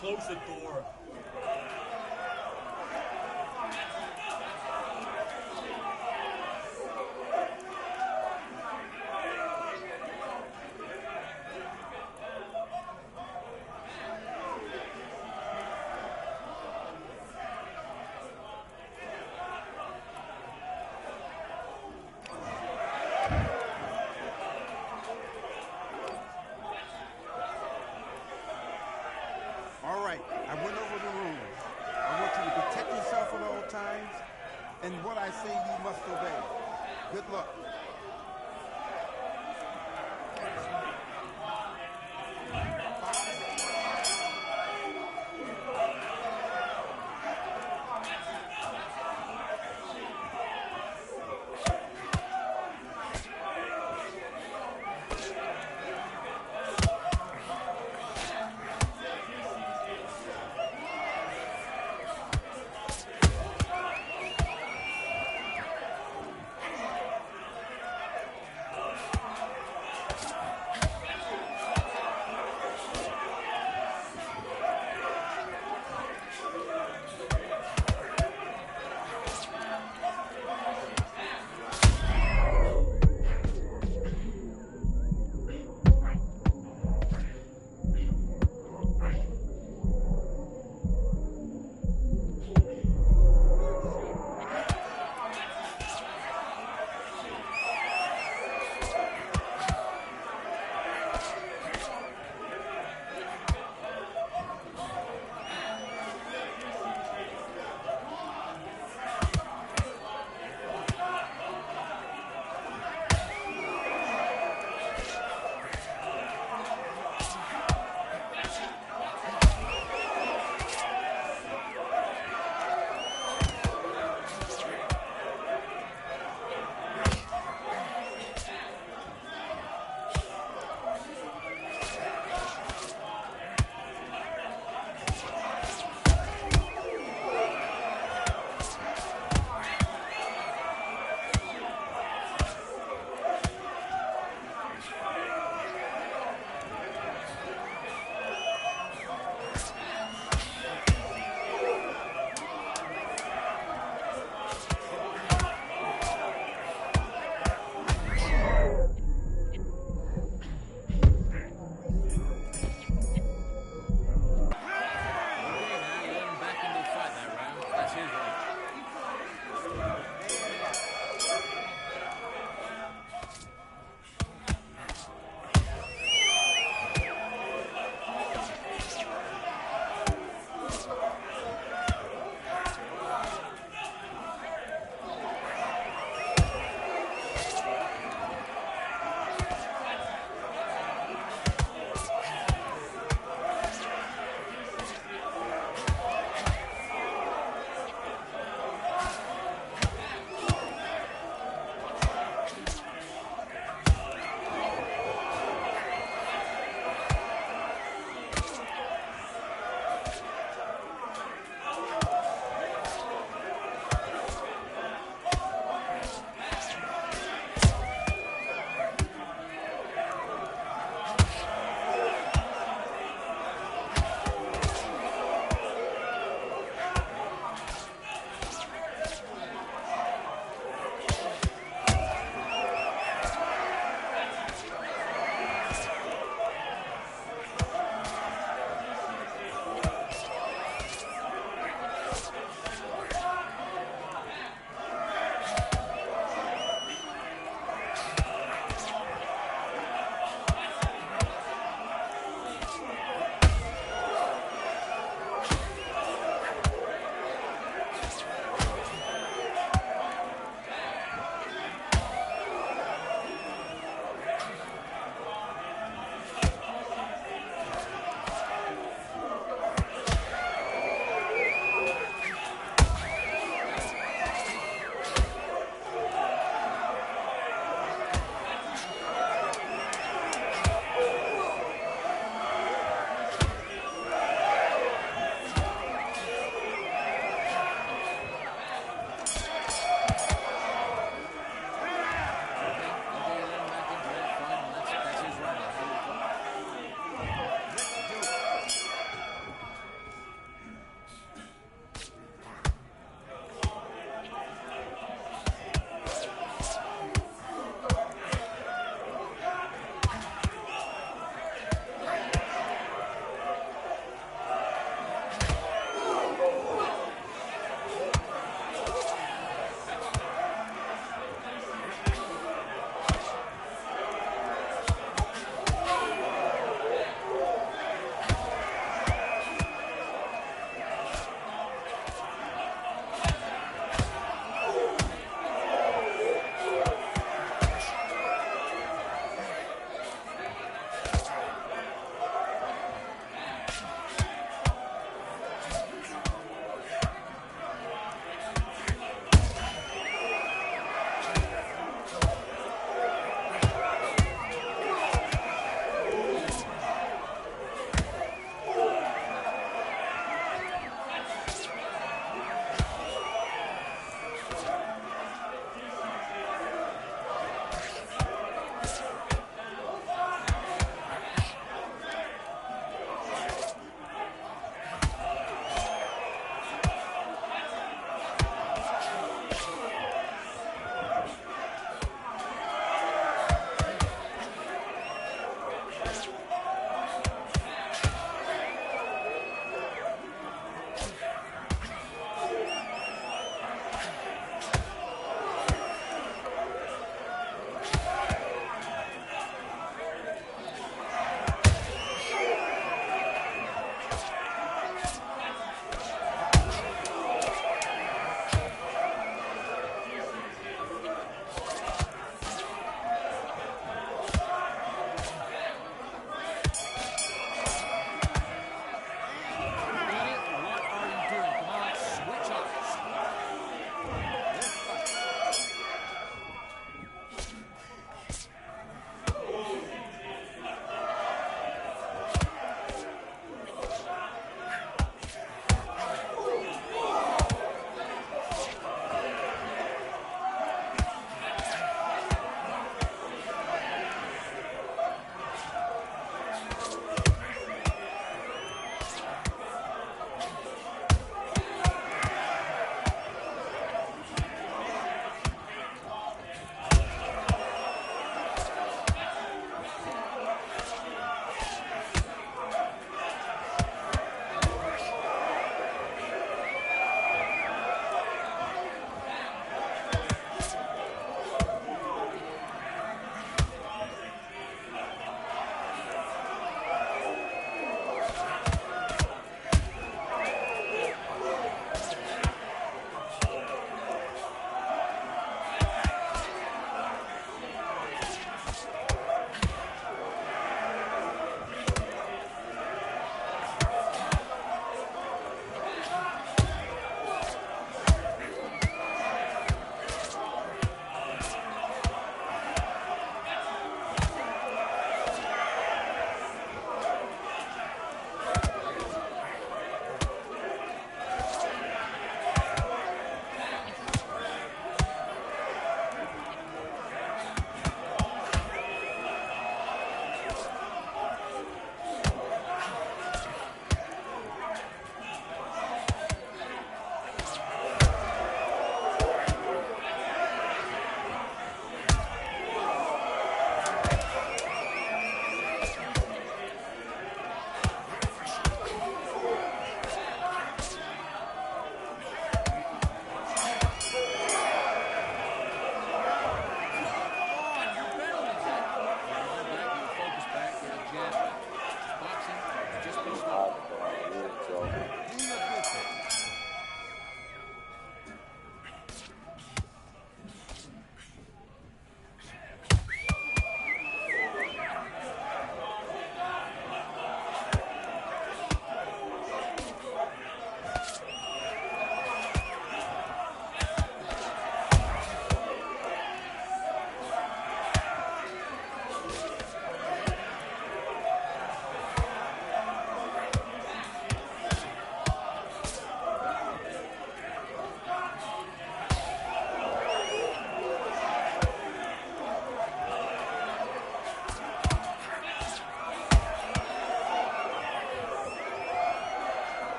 Close the door. All right, I went over the rules. I want you to protect yourself at all times, and what I say you must obey. Good luck.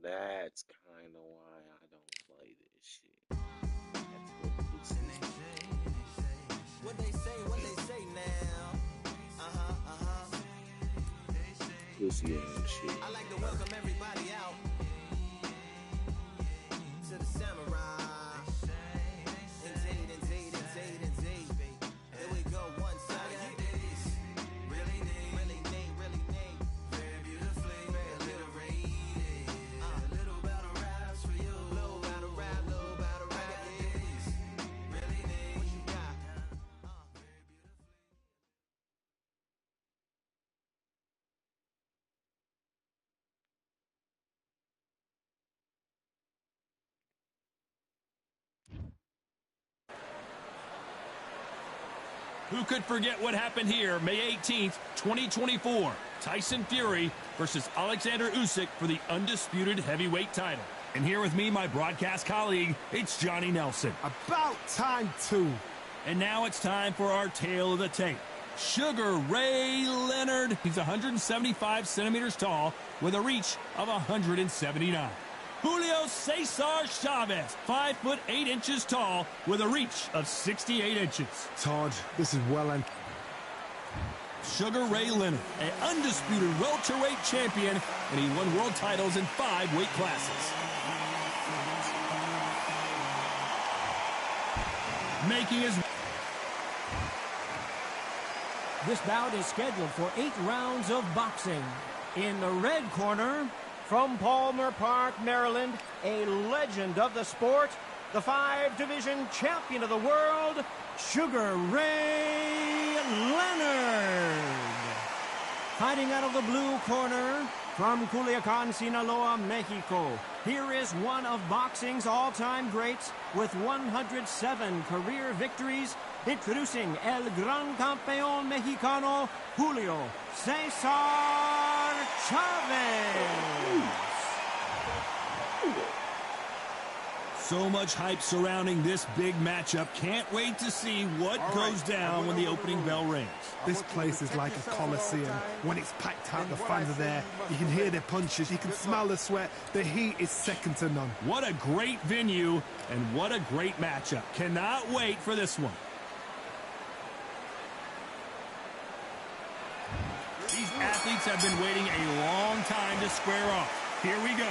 That's kind of why I don't play this shit. That's what this is. What they say now? Pussy ass shit. I like to welcome everybody out to the Samurai. Indeed. Here we go, one side. Really neat. Very beautifully, very little rated. Little battle raps for you. Little battle rap. Really neat. What you got? Very beautifully. Who could forget what happened here May 18th, 2024? Tyson Fury versus Alexander Usyk for the undisputed heavyweight title. And here with me, my broadcast colleague, it's Johnny Nelson. About time, too. And now it's time for our tale of the tape. Sugar Ray Leonard. He's 175 centimeters tall with a reach of 179. Julio Cesar Chavez, 5'8" tall with a reach of 68 inches. Todd, this is well and Sugar Ray Leonard, an undisputed welterweight champion, and he won world titles in 5 weight classes. Making his... This bout is scheduled for 8 rounds of boxing. In the red corner, from Palmer Park, Maryland, a legend of the sport, the 5-division champion of the world, Sugar Ray Leonard. Fighting out of the blue corner, from Culiacan, Sinaloa, Mexico, here is one of boxing's all-time greats with 107 career victories, introducing El Gran Campeón Mexicano, Julio Cesar Chavez. So much hype surrounding this big matchup. Can't wait to see what goes down when the opening bell rings. this place is like a coliseum. When it's packed out, the fans are there. You can hear their punches. You can smell the sweat. The heat is second to none. What a great venue and what a great matchup. Cannot wait for this one. These athletes have been waiting a long time to square off. Here we go.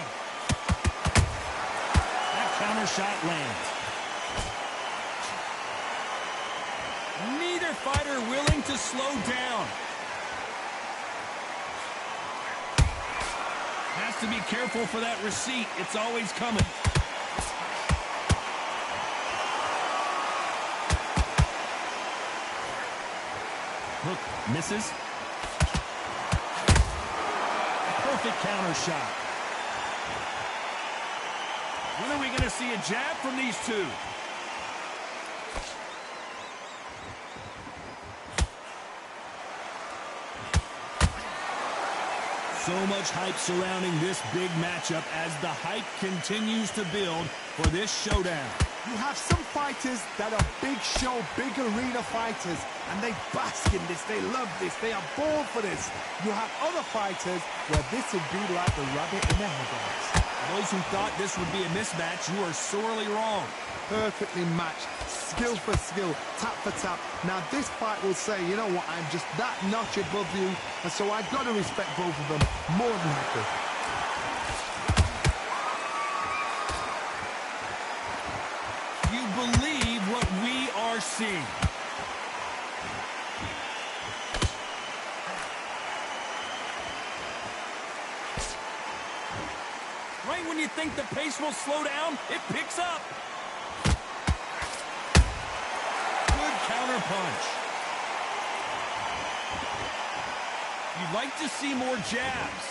That counter shot lands. Neither fighter willing to slow down. Has to be careful for that receipt. It's always coming. Hook misses. Perfect counter shot. When are we going to see a jab from these two? So much hype surrounding this big matchup as the hype continues to build for this showdown. You have some fighters that are big show, big arena fighters, and they bask in this, they love this, they are born for this. You have other fighters where this would be like the rabbit in the headlights. Those who thought this would be a mismatch, you are sorely wrong. Perfectly matched, skill for skill, tap for tap. Now this fight will say, you know what, I'm just that notch above you, and so I've got to respect both of them more than happy. You believe what we are seeing. Right when you think the pace will slow down, it picks up. Good counter punch. You'd like to see more jabs.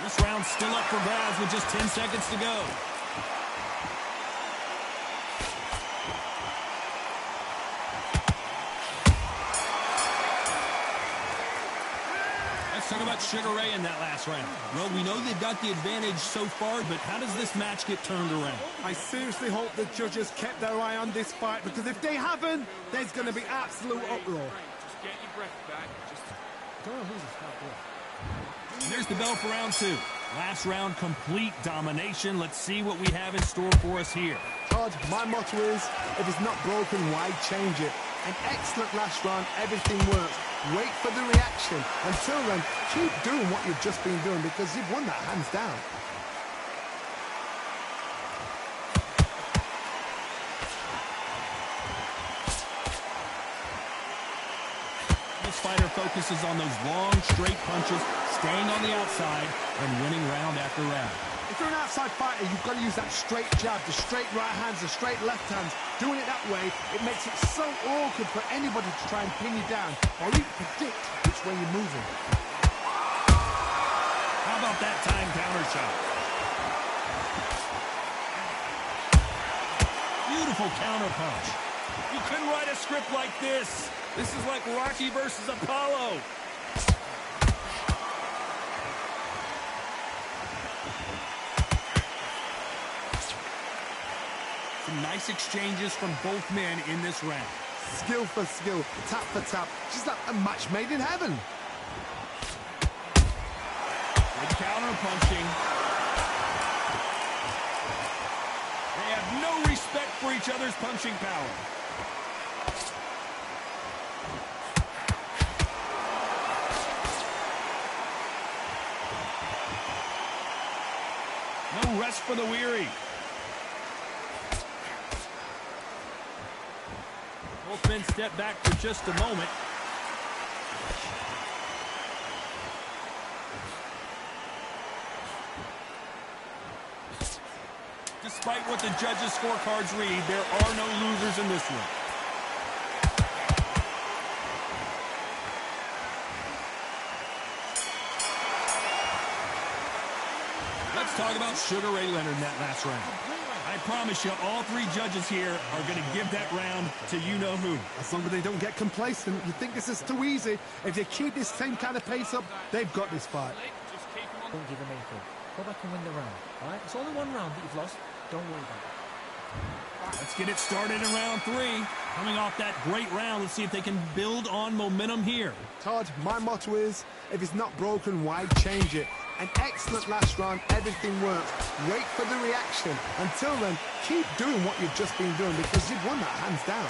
This round's still up for grabs with just 10 seconds to go. Let's talk about Sugar Ray in that last round. Well, we know they've got the advantage so far, but how does this match get turned around? I seriously hope the judges kept their eye on this fight, because if they haven't, there's going to be absolute uproar. Just get your breath back. Just Don't know who's the top there. And there's the bell for round 2. Last round, complete domination. Let's see what we have in store for us here. Todd, my motto is, if it's not broken, why change it? An excellent last round, everything works. Wait for the reaction. Until then, keep doing what you've just been doing because you've won that hands down. This fighter focuses on those long, straight punches, staying on the outside, and winning round after round. If you're an outside fighter, you've got to use that straight jab, the straight right hands, the straight left hands. Doing it that way, it makes it so awkward for anybody to try and pin you down or even predict which way you're moving. How about that time counter shot? Beautiful counter punch. You couldn't write a script like this. This is like Rocky versus Apollo. Some nice exchanges from both men in this round. Skill for skill, tap for tap, just like a match made in heaven. Good counter punching. They have no respect for each other's punching power. No rest for the weary. Both men step back for just a moment. Despite what the judges' scorecards read, there are no losers in this one. Let's talk about Sugar Ray Leonard in that last round. I promise you, all 3 judges here are going to give that round to you-know-who. As long as they don't get complacent, you think this is too easy. If they keep this same kind of pace up, they've got this fight. Don't give them anything. Go back and win the round. All right? It's only one round that you've lost. Don't worry about it. Let's get it started in round 3. Coming off that great round, let's see if they can build on momentum here. Todd, my motto is, if it's not broken, why change it? An excellent last round, everything works. Wait for the reaction. Until then, keep doing what you've just been doing because you've won that hands down.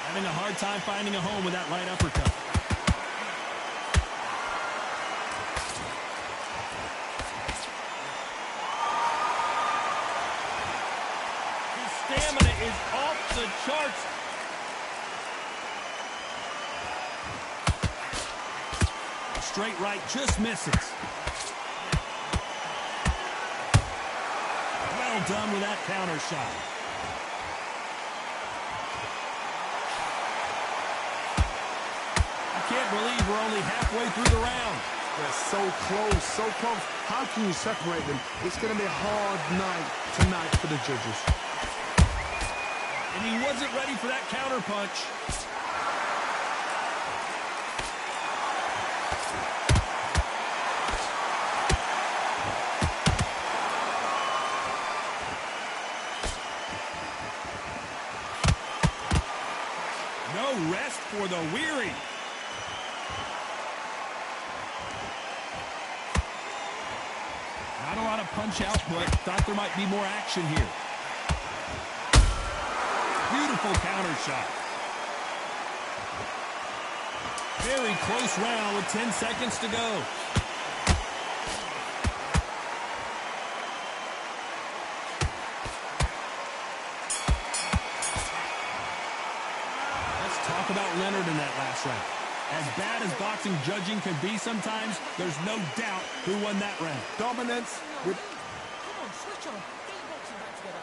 Having a hard time finding a home with that light uppercut. Stamina is off the charts. A straight right just misses. Well done with that counter shot. I can't believe we're only halfway through the round. They're so close, so close. How can you separate them? It's going to be a hard night tonight for the judges. And he wasn't ready for that counter punch. No rest for the weary. Not a lot of punch output. Thought there might be more action here. Beautiful counter shot. Very close round with 10 seconds to go. Let's talk about Leonard in that last round. As bad as boxing judging can be sometimes, there's no doubt who won that round. Dominance with... Come on, switch on. Get your boxing back together.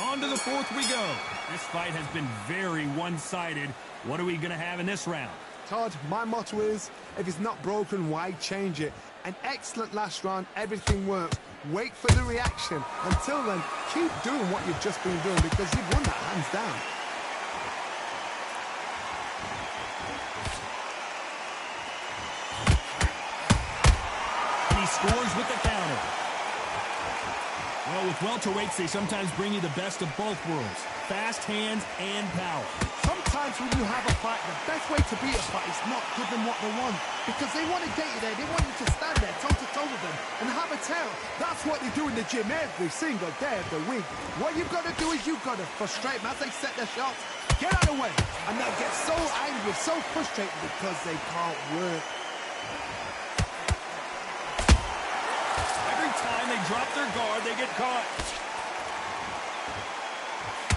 On to the 4th we go. This fight has been very one-sided. What are we going to have in this round? Todd, my motto is, if it's not broken, why change it? An excellent last round, everything works. Wait for the reaction. Until then, keep doing what you've just been doing because you've won that hands down. And he scores Well, with welterweights, they sometimes bring you the best of both worlds. Fast hands and power. Sometimes when you have a fight, the best way to beat a fight is not give them what they want. Because they want to get you there. They want you to stand there toe-to-toe with them and have a tail. That's what they do in the gym every single day of the week. What you've got to do is you've got to frustrate them as they set their shots. Get out of the way. And they'll get so angry, so frustrated because they can't work. Every time they drop their guard, they get caught.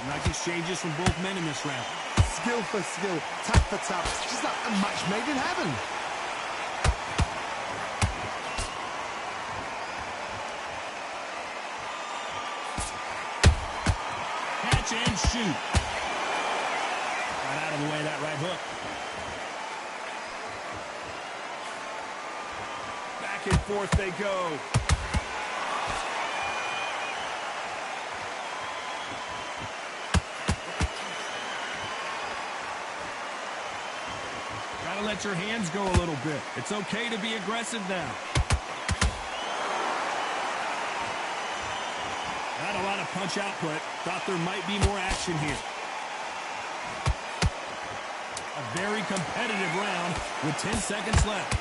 Nice exchanges from both men in this round. Skill for skill, tap for tap. Just like a match made in heaven. Catch and shoot. Got out of the way of that right hook. Back and forth they go. Gotta let your hands go a little bit. It's okay to be aggressive now. Not a lot of punch output. Thought there might be more action here. A very competitive round with 10 seconds left.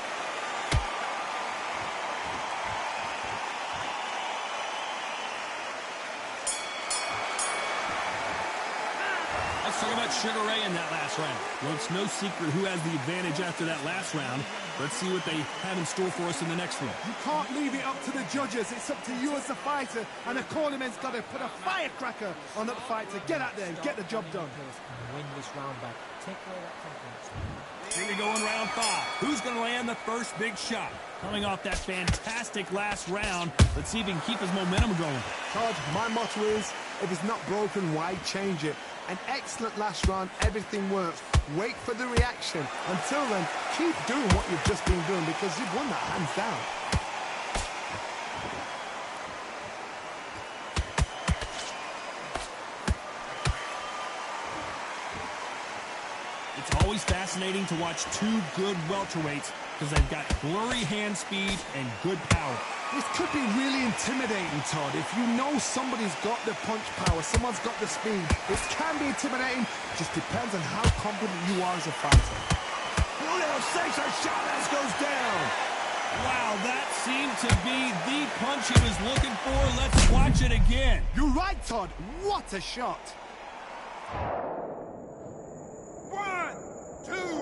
Let's talk about Sugar Ray in that last round. Well, it's no secret who has the advantage after that last round. Let's see what they have in store for us in the next one. You can't leave it up to the judges. It's up to you as the fighter. And the cornerman's got to put a firecracker on that fighter. Get out there and get the job done. Win this round back. Take away that confidence. Here we go in round 5. Who's going to land the first big shot? Coming off that fantastic last round, let's see if he can keep his momentum going. Todd, my motto is, if it's not broken, why change it? An excellent last round, everything works. Wait for the reaction. Until then, keep doing what you've just been doing because you've won that hands down. It's always fascinating to watch two good welterweights because they've got blurry hand speed and good power. This could be really intimidating, Todd. If you know somebody's got the punch power, someone's got the speed, it can be intimidating. Just depends on how confident you are as a fighter. Julio Cesar Chavez goes down. Wow, that seemed to be the punch he was looking for. Let's watch it again. You're right, Todd. What a shot. 1, 2, 3, 4,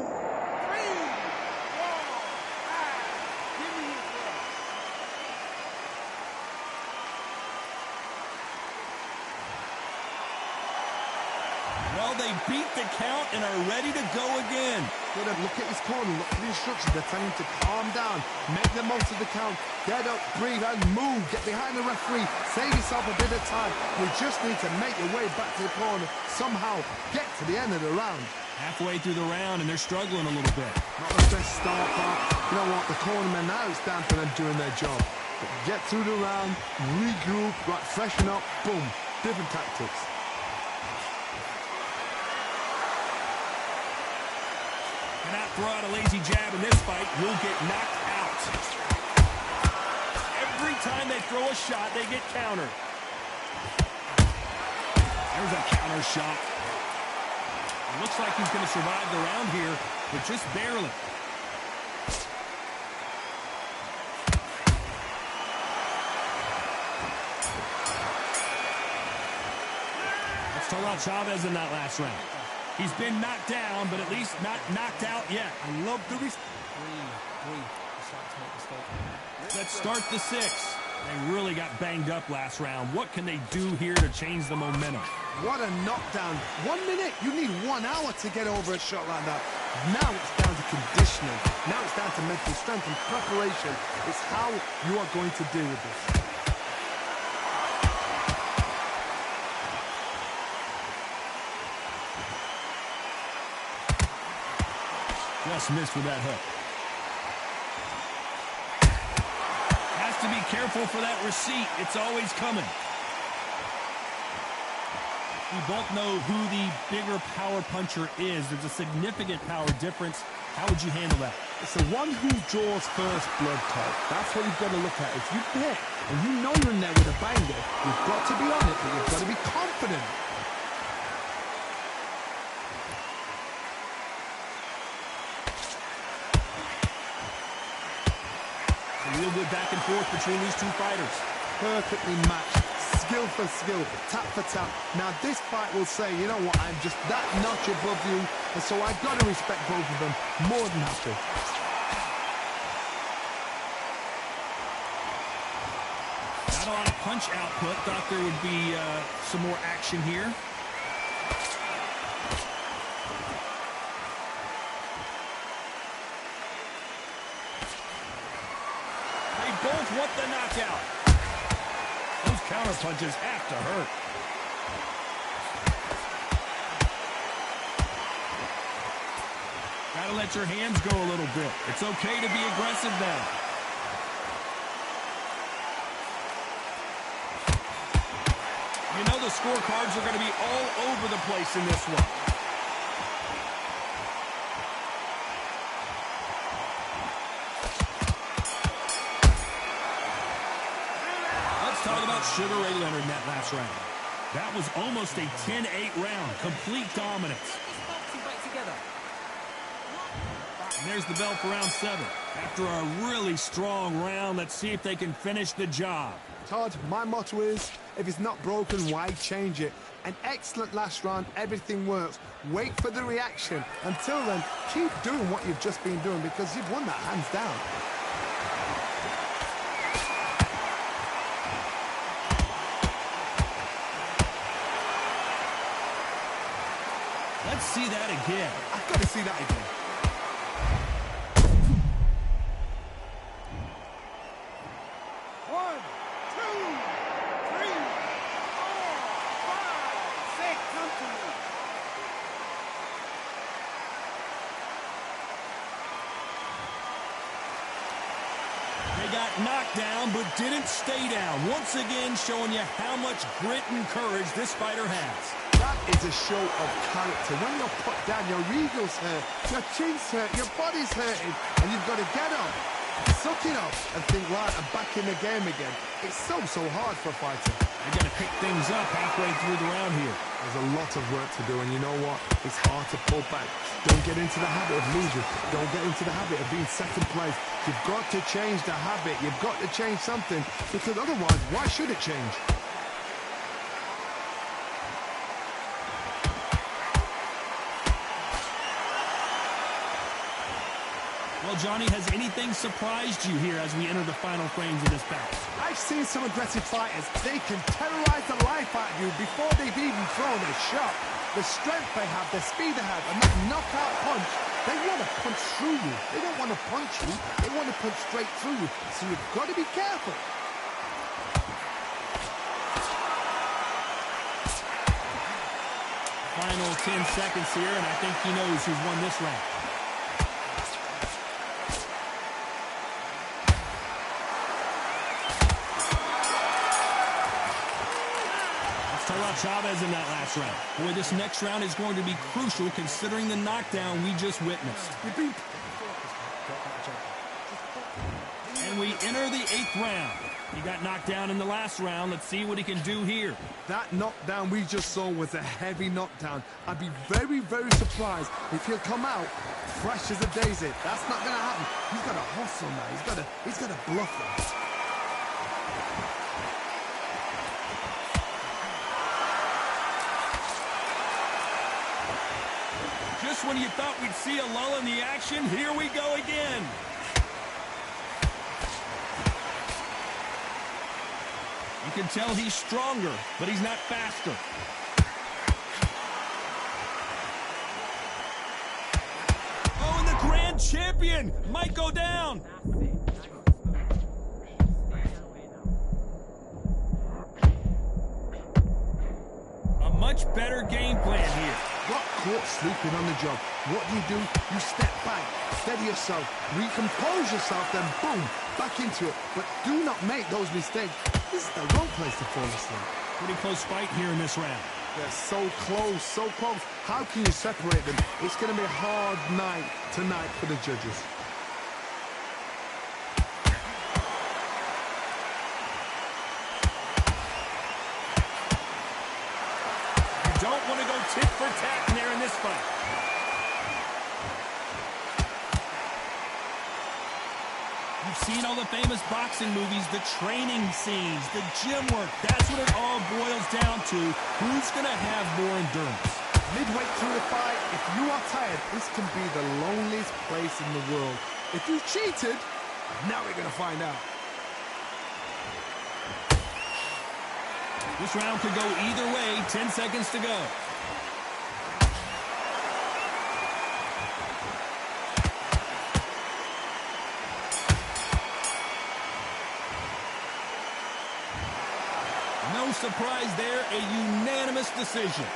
5. Give me his left. Well, they beat the count and are ready to go again. Good, look at his corner, look for the instructions. They're telling him to calm down, make the most of the count, get up, breathe, and move. Get behind the referee, save yourself a bit of time. You just need to make your way back to the corner, somehow get to the end of the round. Halfway through the round, and they're struggling a little bit. Not the best start, but you know what? The cornermen, now it's down to them doing their job. Get through the round, regroup, right, freshen up, boom. Different tactics. Cannot throw out a lazy jab in this fight. Will get knocked out. Every time they throw a shot, they get countered. There's a counter shot. It looks like he's going to survive the round here, but just barely. Let's talk about Chavez in that last round. He's been knocked down, but at least not knocked out yet. I love the Breathe. Just like to make the mistake. Let's start the 6th. They really got banged up last round. What can they do here to change the momentum? What a knockdown. 1 minute, you need 1 hour to get over a shot like that. Now it's down to conditioning. Now it's down to mental strength and preparation. It's how you are going to deal with this. Just missed with that hook. Has to be careful for that receipt. It's always coming. We both know who the bigger power puncher is. There's a significant power difference. How would you handle that? It's the one who draws first blood, Todd. That's what you've got to look at. If you hit and you know you're in there with a banger, you've got to be on it, but you've got to be confident. A real good back and forth between these two fighters. Perfectly matched, skill for skill, tap for tap. Now this fight will say, you know what, I'm just that notch above you, and so I've got to respect both of them more than happy. Not a lot of punch output. Thought there would be some more action here. They both want the knockout. Those counter punches have to hurt. Gotta let your hands go a little bit. It's okay to be aggressive now. You know the scorecards are going to be all over the place in this one. Let's talk about Sugar Ray Leonard in that last round. That was almost a 10-8 round. Complete dominance. And there's the bell for round 7. After a really strong round, let's see if they can finish the job. Todd, my motto is, if it's not broken, why change it? An excellent last round, everything works. Wait for the reaction. Until then, keep doing what you've just been doing because you've won that hands down. Let's see that again. I've got to see that again. Knocked down, but didn't stay down. Once again, showing you how much grit and courage this fighter has. That is a show of character. When you're put down, your ego's hurt, your chin's hurt, your body's hurting, and you've got to get up, suck it up, and think, right, I'm back in the game again. It's so hard for a fighter. They're going to pick things up halfway through the round here. There's a lot of work to do, and you know what? It's hard to pull back. Don't get into the habit of losing. Don't get into the habit of being second place. You've got to change the habit. You've got to change something, because otherwise, why should it change? Well, Johnny, has anything surprised you here as we enter the final frames of this bout? I've seen some aggressive fighters. They can terrorize the life out of you before they've even thrown a shot. The strength they have, the speed they have, and that knockout punch, they want to punch through you. They don't want to punch you. They want to punch straight through you. So you've got to be careful. Final 10 seconds here, and I think he knows who's won this round. Chavez in that last round. Boy, this next round is going to be crucial considering the knockdown we just witnessed. And we enter the 8th round. He got knocked down in the last round. Let's see what he can do here. That knockdown we just saw was a heavy knockdown. I'd be very, very surprised if he'll come out fresh as a daisy. That's not going to happen. He's got to hustle now. He's got to bluff them. Just when you thought we'd see a lull in the action, here we go again. You can tell he's stronger, but he's not faster. Oh, and the grand champion might go down. A much better game plan here. Got caught sleeping on the job. What do? You step back, steady yourself, recompose yourself, then boom, back into it. But do not make those mistakes. This is the wrong place to fall asleep. Pretty close fight here in this round. They're so close, so close. How can you separate them? It's going to be a hard night tonight for the judges. don't want to go tit for tat in there in this fight. You've seen all the famous boxing movies, the training scenes, the gym work. That's what it all boils down to. Who's going to have more endurance? Midway through the fight, if you are tired, this can be the loneliest place in the world. If you cheated, now we're going to find out. This round could go either way. 10 seconds to go. No surprise there, a unanimous decision.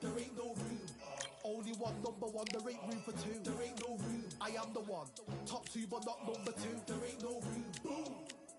There ain't no room. Only one number one, there ain't room for two. There ain't no room. I am the one. Top two, but not number two. There ain't no room. Boom.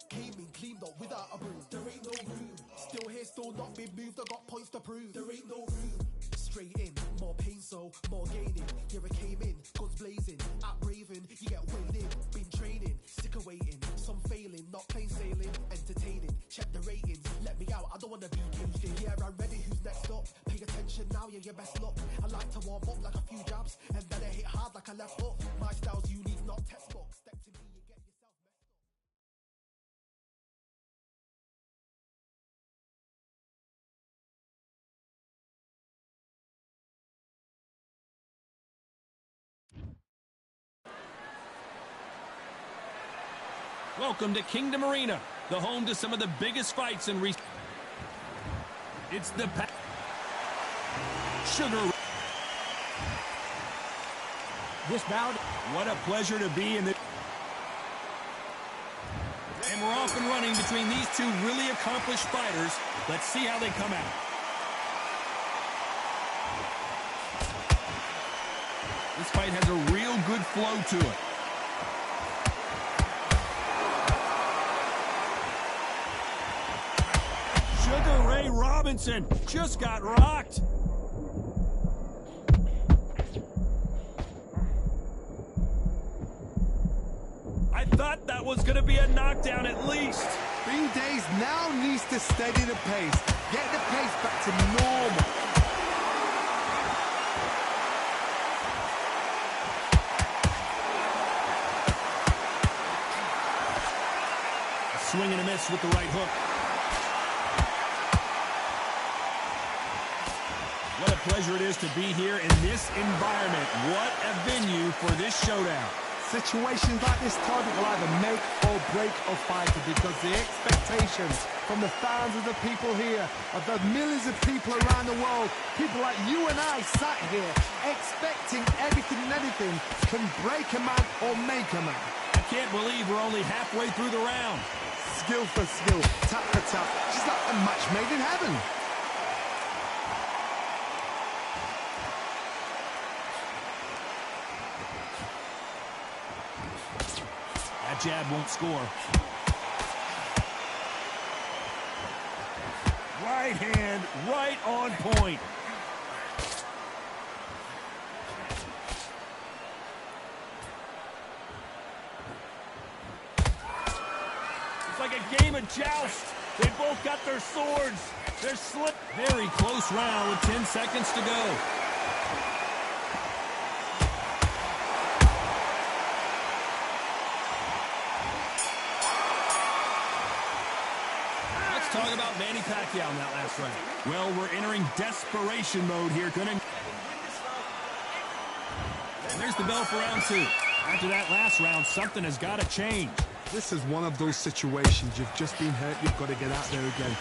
Came in, cleaned up without a broom. There ain't no room. Still here, still not been moved. I got points to prove. There ain't no room. Straight in, more pain, so more gaining. Here I came in, guns blazing. At Raven, you get weighed in. Been training, sticker waiting. Some failing, not plain sailing. Entertaining, check the ratings. Let me out, I don't wanna be caged in. Yeah, I'm ready, who's next up? Pay attention now, yeah, your best luck. I like to warm up like a few jabs, and then I hit hard like a left hook. My style's unique, not textbook. Step to me, you get yourself messed up. Welcome to Kingdom Arena, the home to some of the biggest fights in recent. It's the Sugar. This bout. What a pleasure to be in the. And we're off and running between these two really accomplished fighters. Let's see how they come out. This fight has a real good flow to it. Sugar Ray Robinson just got rocked. I thought that was going to be a knockdown at least. Green Days now needs to steady the pace. Get the pace back to normal. A swing and a miss with the right hook. What a pleasure it is to be here in this environment. What a venue for this showdown. Situations like this target will either make or break a fighter because the expectations from the thousands of the people here, of the millions of people around the world, people like you and I sat here expecting everything and anything can break a man or make a man. I can't believe we're only halfway through the round. Skill for skill, tap for tap, just like a match made in heaven. That jab won't score. Right hand, right on point. It's like a game of joust. They both got their swords. They're slip. Very close round with 10 seconds to go. Talk about Manny Pacquiao in that last round. Well, we're entering desperation mode here. And there's the bell for round two. After that last round, something has got to change. This is one of those situations. You've just been hurt. You've got to get out there again.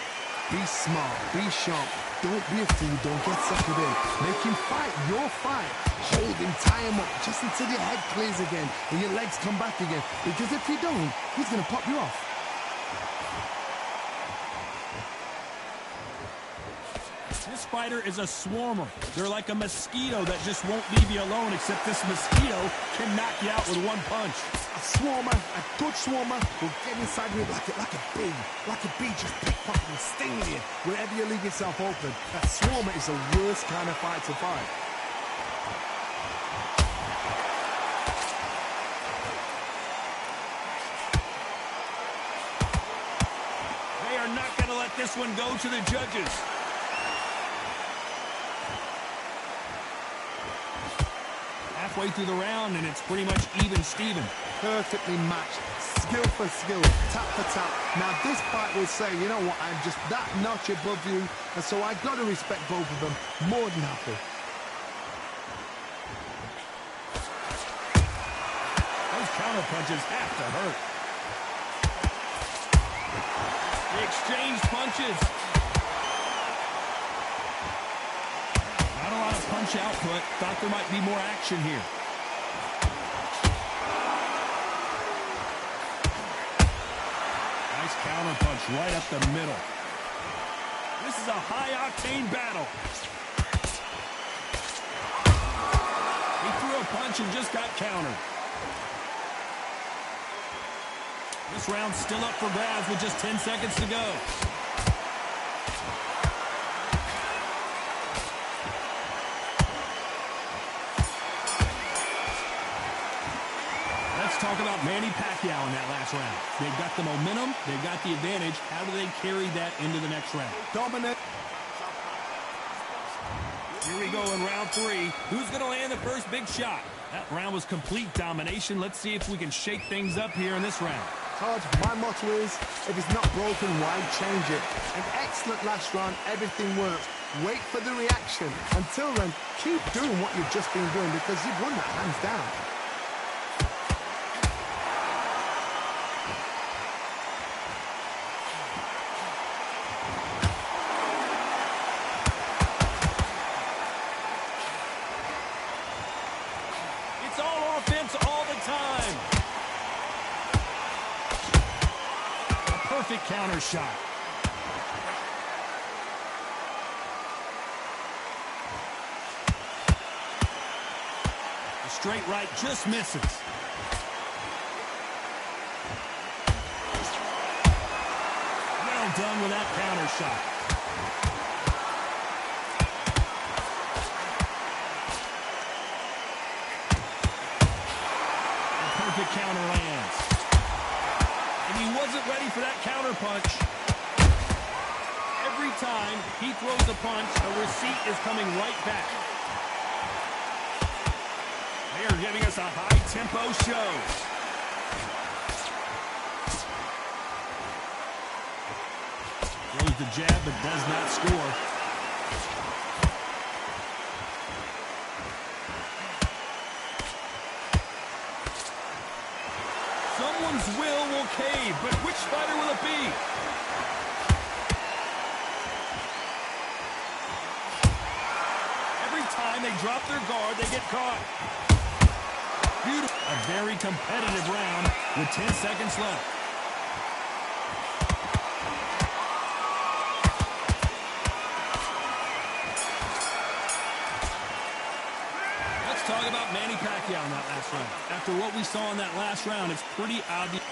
Be smart, be sharp. Don't be a fool, don't get suckered in. Make him fight your fight. Hold him, tie him up, just until your head clears again and your legs come back again. Because if you don't, he's going to pop you off. This fighter is a swarmer. They're like a mosquito that just won't leave you alone, except this mosquito can knock you out with one punch. A swarmer, a good swarmer, will get inside you like a bee. Like a bee, just pickpocket and sting you wherever you leave yourself open. That swarmer is the worst kind of fight to fight. They are not going to let this one go to the judges. Halfway through the round, and it's pretty much even Steven. Perfectly matched, skill for skill, tap for tap. Now this fight will say, you know what, I'm just that notch above you, and so I got to respect both of them more than happy. Those counter punches have to hurt. They exchanged punches. Not a lot of punch output. Thought there might be more action here. Nice counter punch right up the middle. This is a high-octane battle. He threw a punch and just got countered. This round's still up for grabs with just 10 seconds to go. Let's talk about Manny Pacquiao in that last round. They've got the momentum. They've got the advantage. How do they carry that into the next round? Dominant. Here we go in round 3. Who's going to land the first big shot? That round was complete domination. Let's see if we can shake things up here in this round. Todd, my motto is, if it's not broken, why change it? An excellent last round, everything works. Wait for the reaction. Until then, keep doing what you've just been doing because you've won that hands down. It's all offense all the time. Perfect counter shot. The straight right just misses. Well done with that counter shot. The perfect counter lands. And he wasn't ready for that counter punch. Every time he throws a punch, a receipt is coming right back. They are giving us a high-tempo show. Throws the jab, but does not score. Someone's will cave, but which fighter will it be? Every time they drop their guard, they get caught. Beautiful. A very competitive round with 10 seconds left. Let's talk about Manny Pacquiao in that last round. After what we saw in that last round, it's pretty obvious.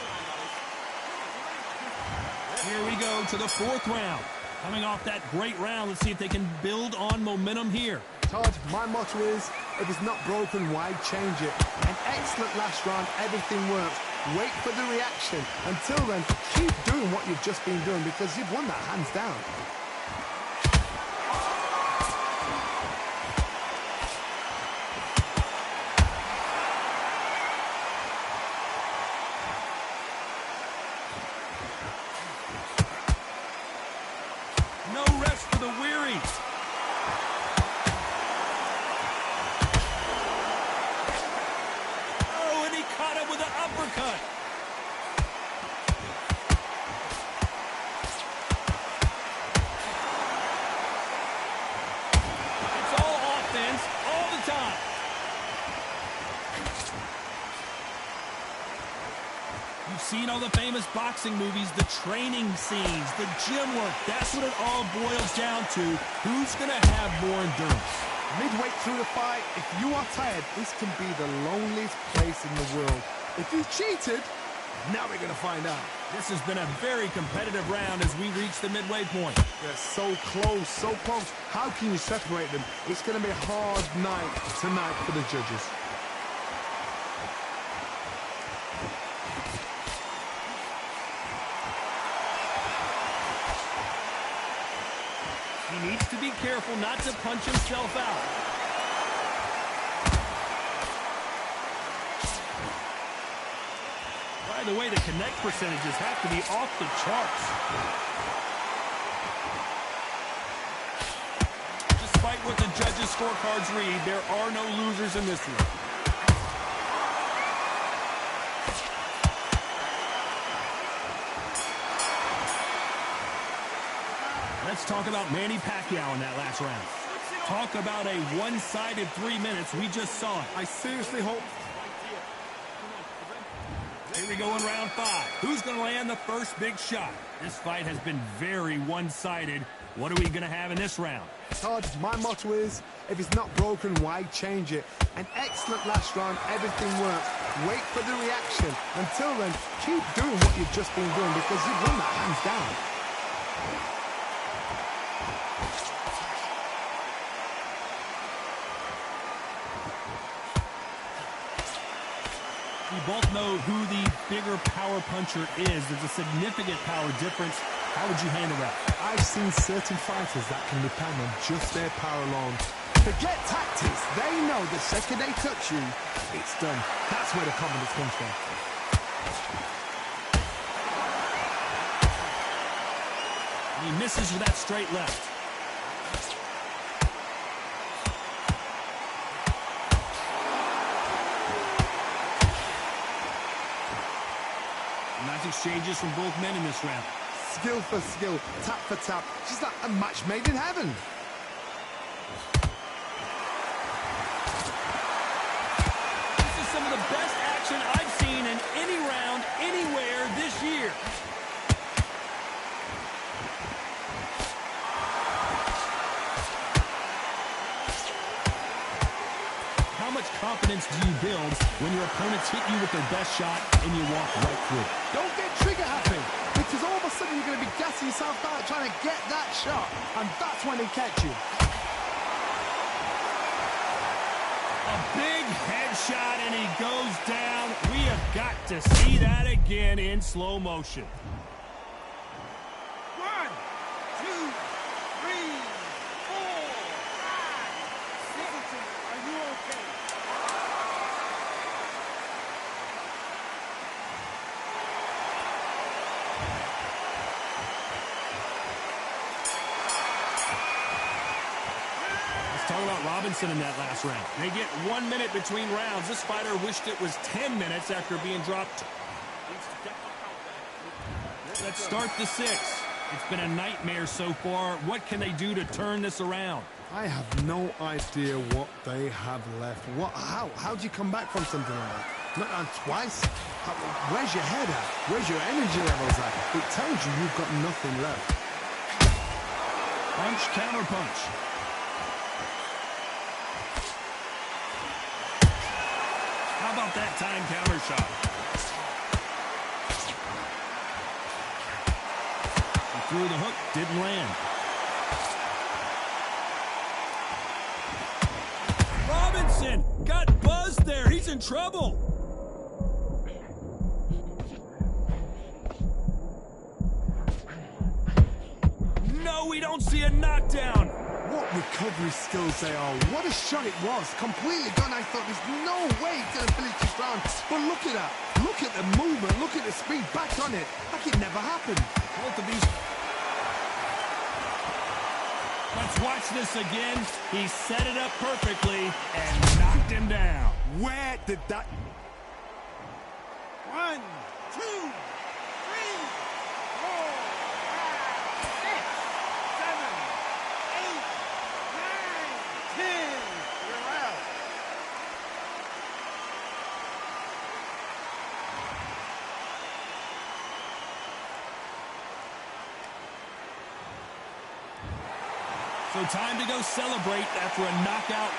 Here we go to the 4th round. Coming off that great round, let's see if they can build on momentum here. Todd, my motto is, if it's not broken, why change it? An excellent last round, everything works. Wait for the reaction. Until then, keep doing what you've just been doing because you've won that hands down. No rest for the weary. Oh, and he caught him with an uppercut. know, the famous boxing movies, the training scenes, the gym work, that's what it all boils down to. Who's going to have more endurance? Midway through the fight, if you are tired, this can be the loneliest place in the world. If you cheated, now we're going to find out. This has been a very competitive round as we reach the midway point. They're so close, so close. How can you separate them? It's going to be a hard night tonight for the judges. He needs to be careful not to punch himself out. By the way, the connect percentages have to be off the charts. Despite what the judges' scorecards read, there are no losers in this one. Let's talk about Manny Pacquiao in that last round. Talk about a one-sided 3 minutes. We just saw it. I seriously hope... Here we go in round 5. Who's going to land the first big shot? This fight has been very one-sided. What are we going to have in this round? Todd, my motto is, if it's not broken, why change it? An excellent last round, everything works. Wait for the reaction. Until then, keep doing what you've just been doing because you've won that hands down. We both know who the bigger power puncher is. There's a significant power difference. How would you handle that? I've seen certain fighters that can depend on just their power alone. Forget tactics. They know the second they touch you, it's done. That's where the confidence comes from. He misses with that straight left. Nice exchanges from both men in this round. Skill for skill, tap for tap. Just like a match made in heaven. This is some of the best action I've seen in any round, anywhere this year. How much confidence do you build when your opponents hit you with their best shot and you walk right through it? Don't get trigger happy, because all of a sudden you're going to be gassing yourself out trying to get that shot, and that's when they catch you. A big headshot, and he goes down. We have got to see that again in slow motion. 1, 2, 3, 4, 5, 6. Are you okay? Let's talk about Robinson in that last round. They get 1 minute between rounds. This fighter wished it was 10 minutes after being dropped. Let's start the 6. It's been a nightmare so far. What can they do to turn this around? I have no idea what they have left. How do you come back from something like that? Not on twice? Where's your head at? Where's your energy levels at? It tells you you've got nothing left. Punch, counter punch. How about that time counter shot? He threw the hook, didn't land. Robinson got buzzed there. He's in trouble. No, we don't see a knockdown. What recovery skills they are. What a shot it was. Completely done. I thought there's no way he's going to finish this round. But look at that. Look at the movement. Look at the speed. Back on it. Like it never happened. Both of these. Let's watch this again. He set it up perfectly and knocked him down. Where did that... 1, 2, 3, 4, 5, 6, 7, 8, 9, 10. You're out. So time to go celebrate after a knockout.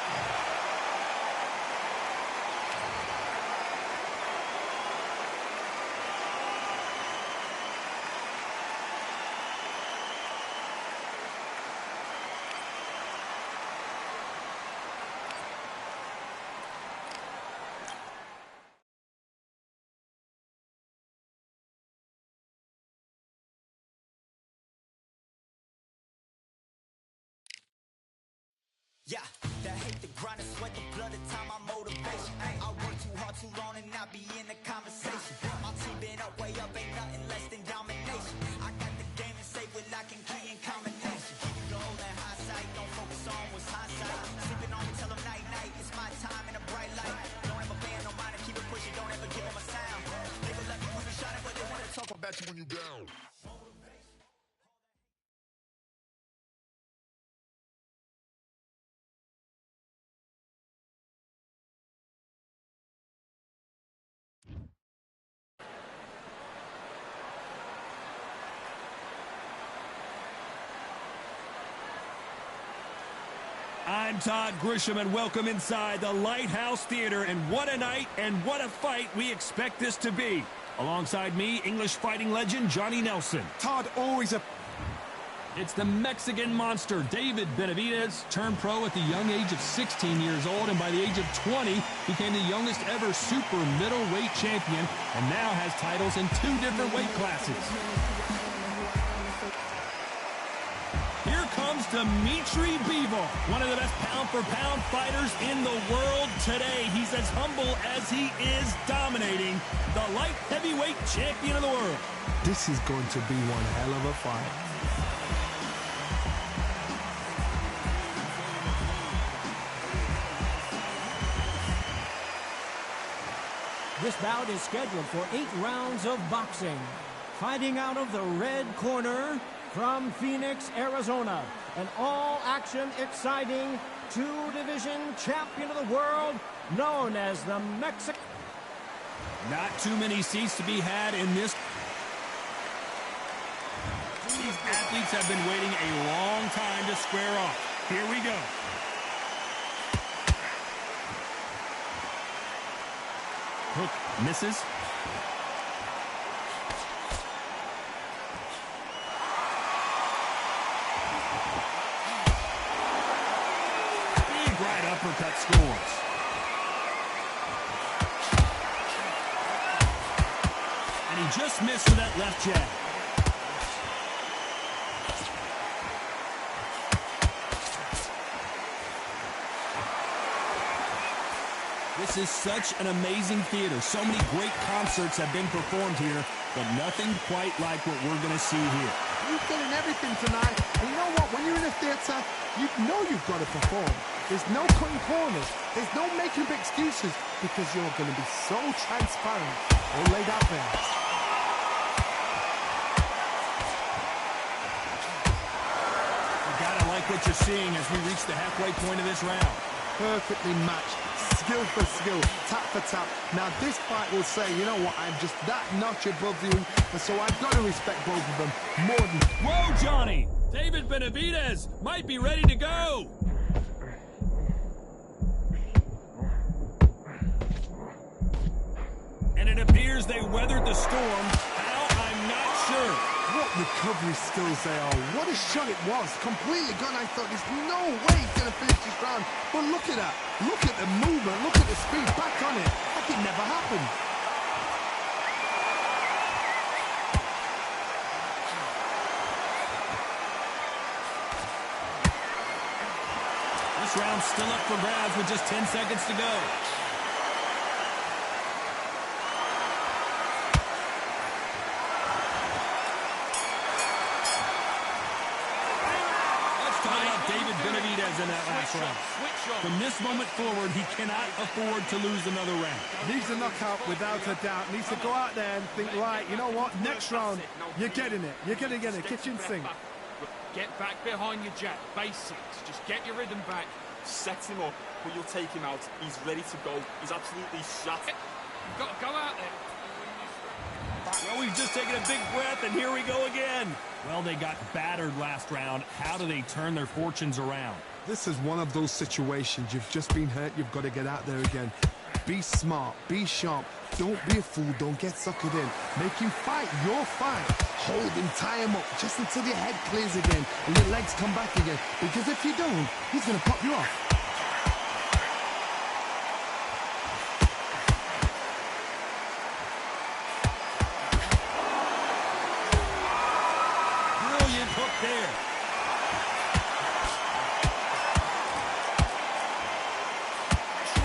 Yeah, the hate, the grind, the sweat, the blood, the time, my motivation. I work too hard, too long, and not be in the conversation. My team been up, way up, ain't nothing less than domination. I got the game and safe with lock and key and combination. Keep it goal and high sight, don't focus on what's hindsight. Sleeping on me, tell them night, night, it's my time in a bright light. Don't ever ban no mind and keep it pushing, don't ever give them a sound. They will let me when you shining, but they wanna talk about you when you down. I'm Todd Grisham, and welcome inside the Lighthouse Theater. And what a night and what a fight we expect this to be. Alongside me, English fighting legend Johnny Nelson. Todd, always a... It's the Mexican monster, David Benavidez, turned pro at the young age of 16 years old, and by the age of 20, became the youngest ever super middleweight champion, and now has titles in 2 different weight classes. Here comes Dimitri Bivol, one of the best pound-for-pound fighters in the world today. He's as humble as he is dominating, the light heavyweight champion of the world. This is going to be one hell of a fight. This bout is scheduled for 8 rounds of boxing. Fighting out of the red corner from Phoenix, Arizona, an all-action, exciting 2-division champion of the world known as the Mexican. Not too many seats to be had in this. These athletes have been waiting a long time to square off. Here we go. Hook misses. Big right uppercut scores. And he just missed with that left jab. This is such an amazing theater. So many great concerts have been performed here, but nothing quite like what we're going to see here. You're getting everything tonight. And you know what? When you're in a theater, you know you've got to perform. There's no cutting corners. There's no making up excuses because you're going to be so transparent. All laid out there. You got to like what you're seeing as we reach the halfway point of this round. Perfectly matched. Skill for skill, tap for tap. Now this fight will say, you know what, I'm just that notch above you, and so I've got to respect both of them more than... Whoa, Johnny! David Benavidez might be ready to go! And it appears they weathered the storm. How? I'm not sure. What recovery skills they are. What a shot it was. Completely gone. I thought there's no way he's going to finish this round. But look at that. Look at the movement. Look at the speed. Back on it. Like it never happened. This round's still up for grabs with just 10 seconds to go. David Benavidez in that last round. From this moment forward, he cannot afford to lose another round. Needs a knockout without a doubt. Needs to go out there and think, right, you know what, next round, you're getting it. You're going to get it. Kitchen sink. Get back behind your jab. Basics. Just get your rhythm back. Set him up, but you'll take him out. He's ready to go. He's absolutely shot. You've got to go out there. Well, we've just taken a big breath, and here we go again. Well, they got battered last round. How do they turn their fortunes around? This is one of those situations. You've just been hurt. You've got to get out there again. Be smart. Be sharp. Don't be a fool. Don't get suckered in. Make him fight your fight. Hold him. Tie him up just until your head clears again and your legs come back again. Because if you don't, he's going to pop you off. Brilliant hook there.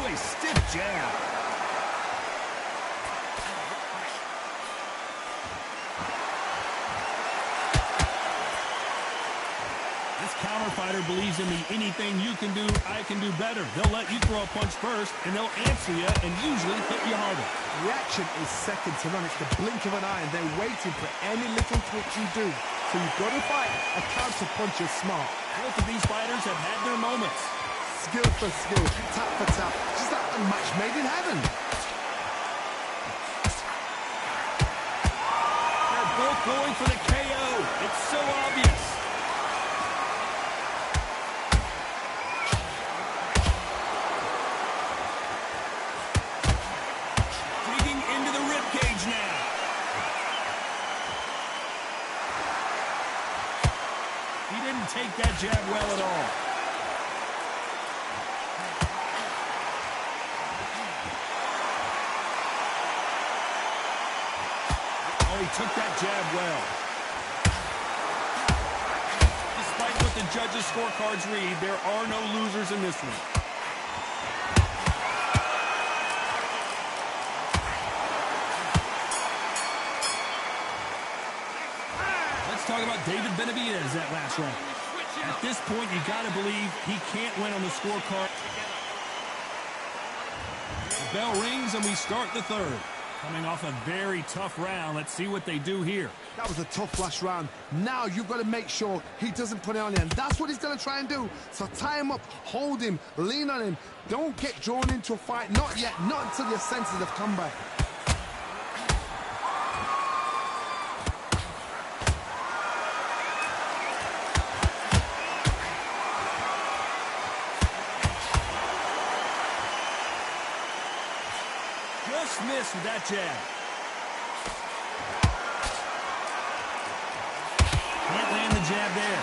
A stiff jab. This counter fighter believes in the anything you can do, I can do better. They'll let you throw a punch first, and they'll answer you and usually hit you harder. Reaction is second to none. It's the blink of an eye, and they're waiting for any little twitch you do. So you've got to fight a counter punch is smart. Both of these fighters have had their moments. Skill for skill, tap for tap, just like a match made in heaven. They're both going for the KO. It's so obvious. Digging into the ribcage now. He didn't take that jab well at all. He took that jab well. Despite what the judges' scorecards read, there are no losers in this one. Let's talk about David Benavidez that last round. At this point, you got to believe he can't win on the scorecard. The bell rings and we start the third. Coming off a very tough round. Let's see what they do here. That was a tough last round. Now you've got to make sure he doesn't put it on you. And that's what he's going to try and do. So tie him up, hold him, lean on him. Don't get drawn into a fight. Not yet. Not until your senses have come back. Just missed with that jab. Can't land the jab there.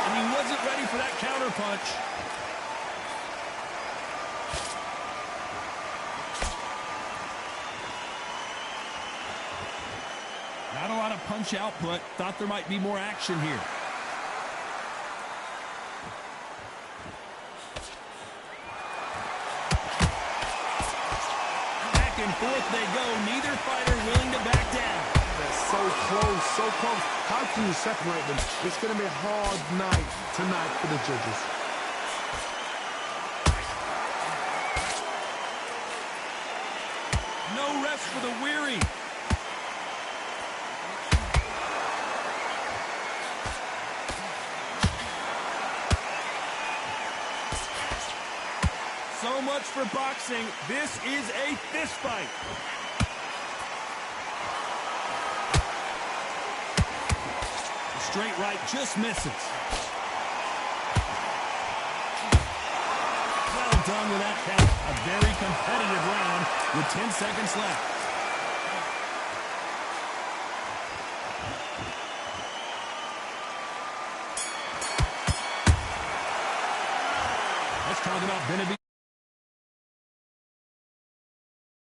And he wasn't ready for that counter punch. Not a lot of punch output. Thought there might be more action here. And forth they go. Neither fighter willing to back down. They're so close, so close. How can you separate them? It's going to be a hard night tonight for the judges. No rest for the weary. So much for boxing. This is a fist fight. The straight right just misses. Well done with that count. A very competitive round with 10 seconds left. Let's talk about Benavidez.